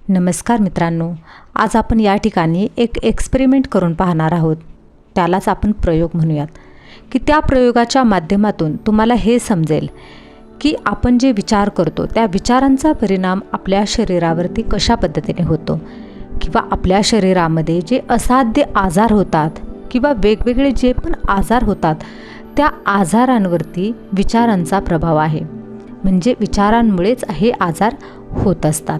नमस्कार मित्रांनो, आज आपण या ठिकाणी एक एक्सपेरिमेंट करून पाहणार आहोत. त्यालाच आपण प्रयोग म्हणूयात की त्या प्रयोगाच्या माध्यमातून तुम्हाला हे समजेल की आपण जे विचार करतो त्या विचारांचा परिणाम आपल्या शरीरावरती कशा पद्धतीने होतो किंवा आपल्या शरीरामध्ये जे असाध्य आजार होतात किंवा वेगवेगळे जे पण आजार होतात त्या आजारांवरती विचारांचा प्रभाव आहे. म्हणजे विचारांमुळेच हे आजार होत असतात.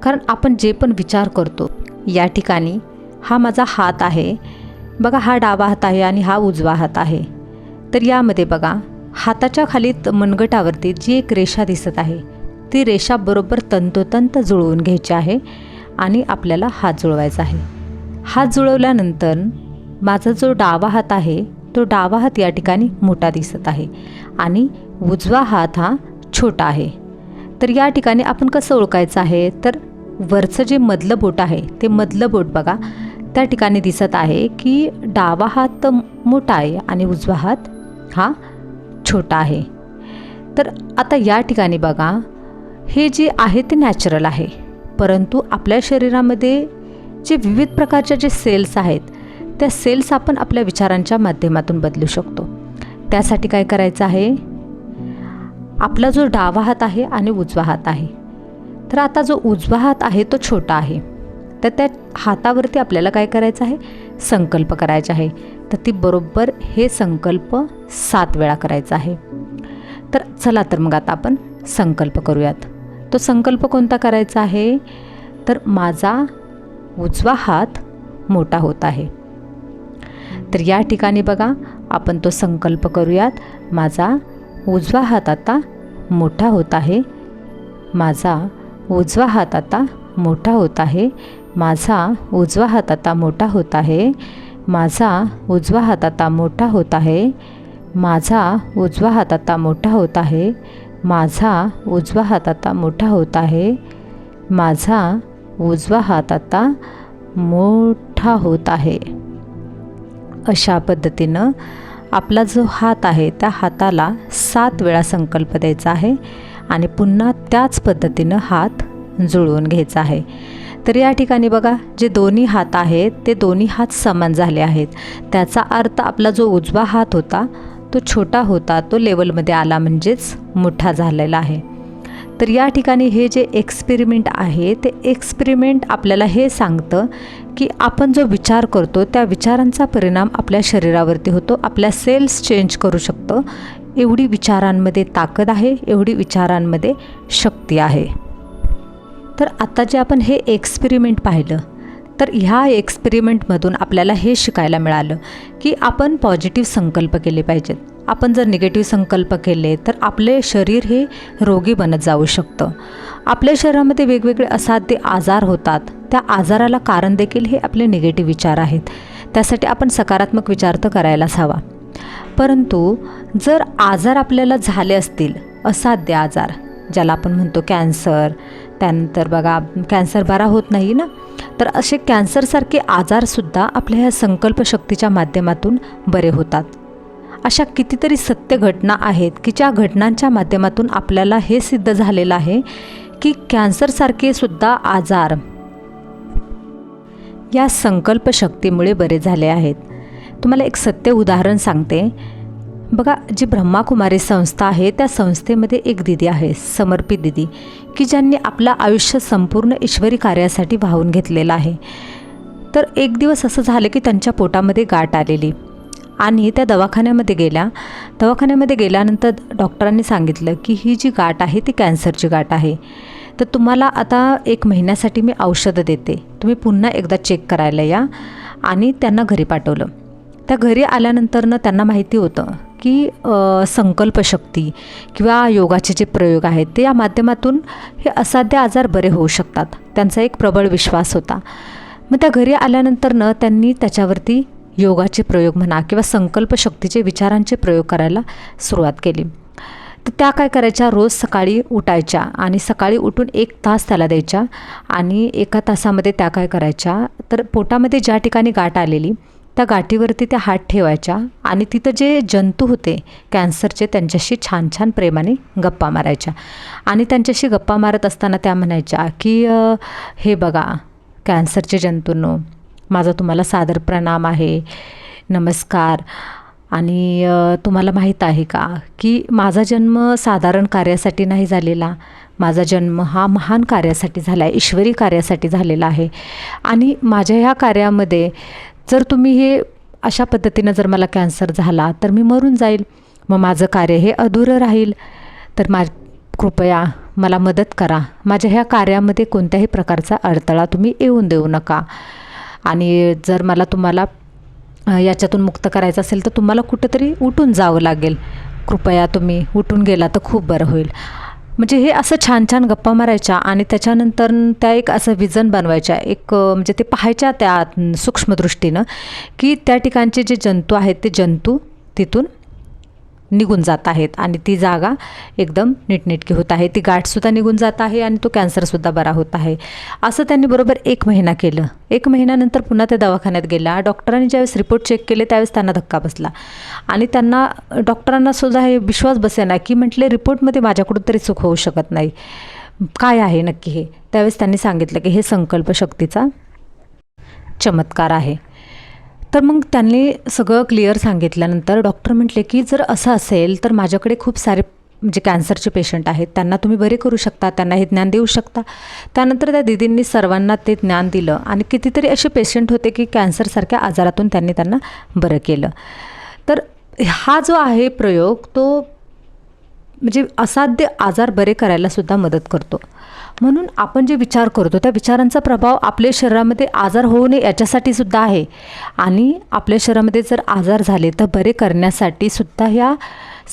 कारण आपण जे पण विचार करतो, या ठिकाणी हा माझा हात आहे बघा, हा डावा हात आहे आणि हा उजवा हात आहे. तर यामध्ये बघा हाताच्या खाली मनगटावरती जी एक रेषा दिसत आहे ती रेषा बरोबर तंतोतंत जुळवून घ्यायची आहे आणि आपल्याला हात जुळवायचा आहे. हात जुळवल्यानंतर माझा जो डावा हात आहे तो डावा हात या ठिकाणी मोठा दिसत आहे आणि उजवा हात हा छोटा आहे. तर या ठिकाणी आपण कसं ओळखायचं आहे, तर वरचं जे मधलं बोट आहे ते मधलं बोट बघा त्या ठिकाणी दिसत आहे की डावा हात मोठा आहे आणि उजवा हात हा छोटा आहे. तर आता या ठिकाणी बघा हे जे आहे ते नॅचरल आहे, परंतु आपल्या शरीरामध्ये जे विविध प्रकारचे जे सेल्स आहेत त्या सेल्स आपण आपल्या विचारांच्या माध्यमातून बदलू शकतो. त्यासाठी काय करायचं आहे, आपला जो डावा हात आहे आणि उजवा हात आहे, तर आता जो उजवा हात आहे तो छोटा आहे, तर त्या हातावरती आपल्याला काय करायचं आहे, संकल्प करायचा आहे. तर ती बरोबर हे संकल्प 7 वेळा करायचा आहे. तर चला तर मग आता आपण संकल्प करूयात. तो संकल्प कोणता करायचा आहे, तर माझा उजवा हात मोठा होत आहे. तर या ठिकाणी बघा आपण तो संकल्प करूयात. माझा उजवा हात आता मोठा होत आहे, माझा उजवा हात आता मोठा होत आहे, माझा उजवा हात आता मोठा होत आहे, माझा उजवा हात आता मोठा होत आहे, माझा उजवा हात आता मोठा होत आहे, माझा उजवा हात आता मोठा होत आहे, माझा उजवा हात आता मोठा होत आहे. अशा पद्धतीनं आपला जो हात आहे त्या हाताला 7 वेळा संकल्प द्यायचा आहे आणि पुन्हा त्याच पद्धतीनं हात जुळवून घ्यायचा आहे. तर या ठिकाणी बघा जे दोन्ही हात आहेत ते दोन्ही हात समान झाले आहेत. त्याचा अर्थ आपला जो उजवा हात होता तो छोटा होता, तो लेवलमध्ये आला, म्हणजेच मोठा झालेला आहे. तर या ठिकाणी हे जे एक्सपेरिमेंट आहे ते एक्सपेरिमेंट आपल्याला हे सांगतं की आपण जो विचार करतो त्या विचारांचा परिणाम आपल्या शरीरावरती होतो, आपल्या सेल्स चेंज करू शकतो. एवढी विचारांमध्ये ताकद आहे, एवढी विचारांमध्ये शक्ती आहे. तर आता जे आपण हे एक्सपेरिमेंट पाहिलं, तर ह्या एक्सपेरिमेंटमधून आपल्याला हे शिकायला मिळालं की आपण पॉझिटिव्ह संकल्प केले पाहिजेत. आपण जर निगेटिव्ह संकल्प केले तर आपले शरीर हे रोगी बनत जाऊ शकतं. आपल्या शरीरामध्ये वेगवेगळे असाध्य आजार होतात, त्या आजाराला कारण देखील हे आपले निगेटिव्ह विचार आहेत. त्यासाठी आपण सकारात्मक विचार तर करायलाच हवा. परंतु जर आजार आपल्याला झाले असतील, असाध्य आजार ज्याला आपण म्हणतो कॅन्सर, त्यानंतर बघा कॅन्सर बरा होत नाही ना, तर असे कॅन्सरसारखे आजारसुद्धा आपल्या ह्या संकल्पशक्तीच्या माध्यमातून बरे होतात. अशा कितीतरी सत्य घटना आहेत की ज्या घटनांच्या माध्यमातून आपल्याला हे सिद्ध झालेलं आहे की कॅन्सरसारखे सुद्धा आजार या संकल्पशक्तीमुळे बरे झाले आहेत. तुम्हाला एक सत्य उदाहरण सांगते बघा. जी ब्रह्माकुमारी संस्था आहे त्या संस्थेमध्ये एक दिदी आहे, समर्पित दिदी, की ज्यांनी आपलं आयुष्य संपूर्ण ईश्वरी कार्यासाठी वाहून घेतलेलं आहे. तर एक दिवस असं झालं की त्यांच्या पोटामध्ये गाठ आलेली आणि त्या दवाखान्यामध्ये गेल्या. दवाखान्यामध्ये गेल्यानंतर डॉक्टरांनी सांगितलं की ही जी गाठ आहे ती कॅन्सरची गाठ आहे. तर तुम्हाला आता 1 महिन्यासाठी मी औषधं देते, तुम्ही पुन्हा एकदा चेक करायला या. आणि त्यांना घरी पाठवलं. त्या घरी आल्यानंतर त्यांना माहिती होतं की संकल्पशक्ती किंवा योगाचे जे प्रयोग आहेत ते या माध्यमातून हे असाध्य आजार बरे होऊ शकतात. त्यांचा एक प्रबळ विश्वास होता. मग त्या घरी आल्यानंतर त्यांनी त्याच्यावरती योगाचे प्रयोग म्हणा किंवा संकल्पशक्तीचे विचारांचे प्रयोग करायला सुरुवात केली. तर त्या काय करायच्या, रोज सकाळी उठायच्या आणि सकाळी उठून 1 तास त्याला द्यायच्या आणि 1 तासामध्ये त्या काय करायच्या, तर पोटामध्ये ज्या ठिकाणी गाठ आलेली त्या गाठीवरती त्या हात ठेवायच्या आणि तिथं जे जंतू होते कॅन्सरचे त्यांच्याशी छान छान प्रेमाने गप्पा मारायच्या. आणि त्यांच्याशी गप्पा मारत असताना त्या म्हणायच्या की हे बघा कॅन्सरचे जंतूंनो, माझा तुम्हाला सादर प्रणाम आहे, नमस्कार. आणि तुम्हाला माहीत आहे का की माझा जन्म साधारण कार्यासाठी नाही झालेला, माझा जन्म हा महान कार्यासाठी झाला आहे, ईश्वरी कार्यासाठी झालेला आहे. आणि माझ्या ह्या कार्यामध्ये जर तुम्ही हे अशा पद्धतीनं जर मला कॅन्सर झाला तर मी मरून जाईल, मग माझं कार्य हे अधुरं राहील. तर कृपया मला मदत करा, माझ्या ह्या कार्यामध्ये कोणत्याही प्रकारचा अडथळा तुम्ही येऊन देऊ नका. आणि जर मला तुम्हाला याच्यातून मुक्त करायचं असेल तर तुम्हाला कुठंतरी उठून जावं लागेल, कृपया तुम्ही उठून गेला तर खूप बरं होईल. म्हणजे हे असं छान छान गप्पा मारायच्या आणि त्याच्यानंतर त्या एक असं विजन बनवायच्या, एक म्हणजे ते पाहायच्या त्या सूक्ष्मदृष्टीनं की त्या ठिकाणचे जे जंतू आहेत ते जंतू तिथून निघून जात आहेत आणि ती जागा एकदम नीटनेटकी होत आहे, ती गाठसुद्धा निघून जात आहे आणि तो कॅन्सरसुद्धा बरा होत आहे. असं त्यांनी बरोबर 1 महिना केलं. 1 महिन्यानंतर पुन्हा त्या दवाखान्यात गेल्या. डॉक्टरांनी ज्यावेळेस रिपोर्ट चेक केले त्यावेळेस त्यांना धक्का बसला आणि त्यांना डॉक्टरांनासुद्धा हे विश्वास बसेना की म्हटले रिपोर्टमध्ये माझ्याकडून तरी चूक होऊ शकत नाही, काय आहे नक्की हे. त्यावेळेस त्यांनी सांगितलं की हे संकल्पशक्तीचा चमत्कार आहे. तर मग त्यांनी सगळं क्लिअर सांगितल्यानंतर डॉक्टर म्हटले की जर असं असेल तर माझ्याकडे खूप सारे म्हणजे कॅन्सरचे पेशंट आहेत, त्यांना तुम्ही बरे करू शकता, त्यांना हे ज्ञान देऊ शकता. त्यानंतर त्या दीदींनी सर्वांना ते ज्ञान दिलं आणि कितीतरी असे पेशंट होते की कॅन्सरसारख्या आजारातून त्यांना बरं केलं. तर हा जो आहे प्रयोग तो म्हणजे असाध्य आजार बरे करायलासुद्धा मदत करतो. म्हणून आपण जे विचार करतो त्या विचारांचा प्रभाव आपल्या शरीरामध्ये आजार होऊ नये याच्यासाठी सुद्धा आहे. आणि आपल्या शरीरामध्ये जर आजार झाले तर बरे करण्यासाठी सुद्धा ह्या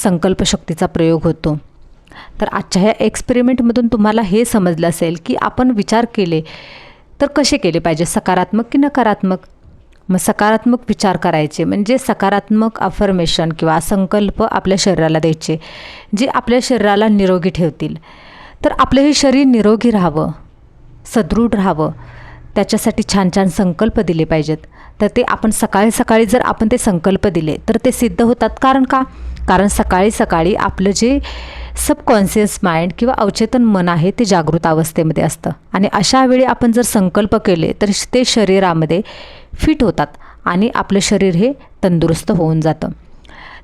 संकल्पशक्तीचा प्रयोग होतो. तर आजच्या ह्या एक्सपेरिमेंटमधून तुम्हाला हे समजलं असेल की आपण विचार केले तर कसे केले पाहिजे, सकारात्मक की नकारात्मक. मग सकारात्मक विचार करायचे म्हणजे सकारात्मक अफर्मेशन किंवा संकल्प आपल्या शरीराला द्यायचे जे आपल्या शरीराला निरोगी ठेवतील. तर आपलं हे शरीर निरोगी राहावं, सदृढ राहावं, त्याच्यासाठी छान छान संकल्प दिले पाहिजेत. तर ते आपण सकाळी सकाळी जर आपण ते संकल्प दिले तर ते सिद्ध होतात. कारण सकाळी सकाळी आपलं जे सबकॉन्शियस माइंड किंवा अवचेतन मन आहे ते जागृत अवस्थेमध्ये असतं आणि अशा वेळी आपण जर संकल्प केले तर ते शरीरामध्ये फिट होतात आणि आपलं शरीर हे तंदुरुस्त होऊन जातं.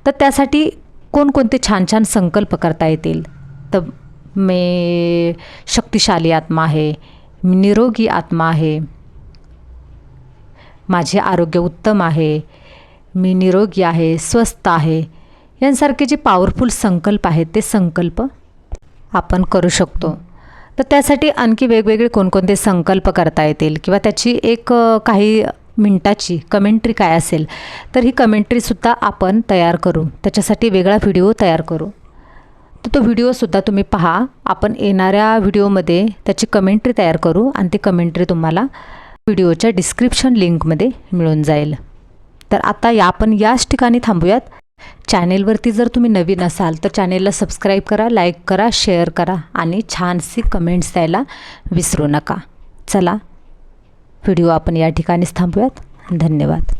तर त्यासाठी कोणकोणते छान छान संकल्प करता येतील. तर मी शक्तिशाली आत्मा आहे, मी निरोगी आत्मा आहे, माझे आरोग्य उत्तम आहे, मी निरोगी आहे, स्वस्थ आहे, यांसारखे जे पॉवरफुल संकल्प आहेत ते संकल्प आपण करू शकतो. तर त्यासाठी आणखी वेगवेगळे कोणकोणते संकल्प करता येतील किंवा त्याची एक काही मिनटाची कमेंट्री काय असेल तर ही कमेंट्रीसुद्धा आपण तयार करू, त्याच्यासाठी वेगळा व्हिडिओ तयार करू. तर तो व्हिडिओसुद्धा तुम्ही पहा. आपण येणाऱ्या व्हिडिओमध्ये त्याची कमेंट्री तयार करू आणि ती कमेंट्री तुम्हाला व्हिडिओच्या डिस्क्रिप्शन लिंकमध्ये मिळून जाईल. तर आता आपण याच ठिकाणी थांबूयात. चॅनेलवरती जर तुम्ही नवीन असाल तर चॅनेलला सबस्क्राईब करा, लाईक करा, शेअर करा आणि छानशी कमेंट्स द्यायला विसरू नका. चला व्हिडिओ आपण या ठिकाणीच थांबूयात. धन्यवाद.